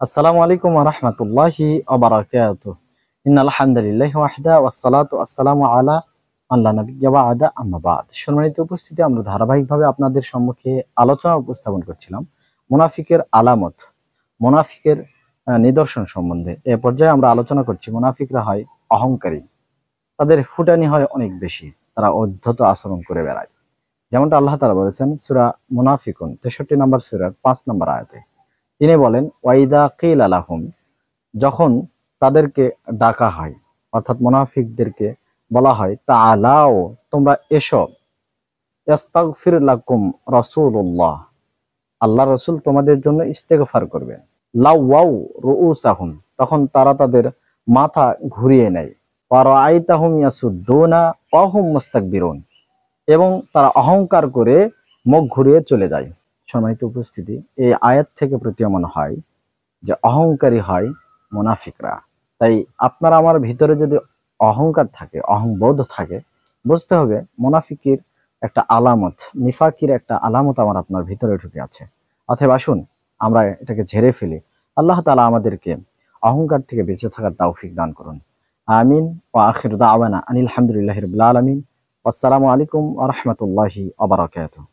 আসসালামু আলাইকুম ওয়া রাহমাতুল্লাহি ওয়া বারাকাতুহু। ইন্নাল হামদুলিল্লাহি ওয়াহদা ওয়াসসালাতু ওয়াসসালামু আলা মান লা নাবিয়্যা বা'দা আম্মা বা'দ। সম্মানিত উপস্থিতি, আমরা ধারাবাহিকভাবে আপনাদের সম্মুখে আলোচনা উপস্থাপন করছিলাম মুনাফিকের আলামত, মুনাফিকের নিদর্শন সম্বন্ধে। এ পর্যায়ে আমরা আলোচনা করছি মুনাফিকরা হয় অহংকারী, তাদের ফুটানি হয় অনেক বেশি, তারা অধ্যত আচরণ করে বেড়ায়। যেমনটা আল্লাহ তাআলা বলেছেন সূরা মুনাফিকুন 63 নম্বর সূরার 5 নম্বর আয়াতে। তিনি বলেন ওয়াইদা কিল আলাহুম, যখন তাদেরকে ডাকা হয়, অর্থাৎ মুনাফিকদেরকে বলা হয় তাআলাও, তোমরা এসো, ইস্তাগফির লাকুম রাসূলুল্লাহ, আল্লাহ রাসূল তোমাদের জন্য ইস্তেগফার করবেন, লাওয়াউ রুউসাহুম, তখন তারা তাদের মাথা ঘুরিয়ে নেয়, ওয়া রাআইতাহুম ইয়াসুদ্দুনা ওয়া হুম মুস্তাকবিরুন, এবং তারা অহংকার করে মুখ ঘুরিয়ে চলে যায়। সম্মানিত উপস্থিতি, এই আয়াত থেকে প্রতীয়মান হয় যে অহংকারী হয় মুনাফিকরা। তাই আপনার আমার ভিতরে যদি অহংকার থাকে, অহংবোধ থাকে, বুঝতে হবে মুনাফিকের একটা আলামত, নিফাকির একটা আলামত আমার আপনার ভিতরে ঢুকে আছে। অতএব আসুন আমরা এটাকে ঝেড়ে ফেলি। আল্লাহ তাআলা আমাদেরকে অহংকার থেকে বেঁচে থাকার তৌফিক দান করুন। আমিন। ওয়া আখিরু দাওয়ানা আনিল হামদুলিল্লাহি রাব্বিল আলামিন। আসসালামু আলাইকুম ওয়া রাহমাতুল্লাহি ওয়া বারাকাতুহু।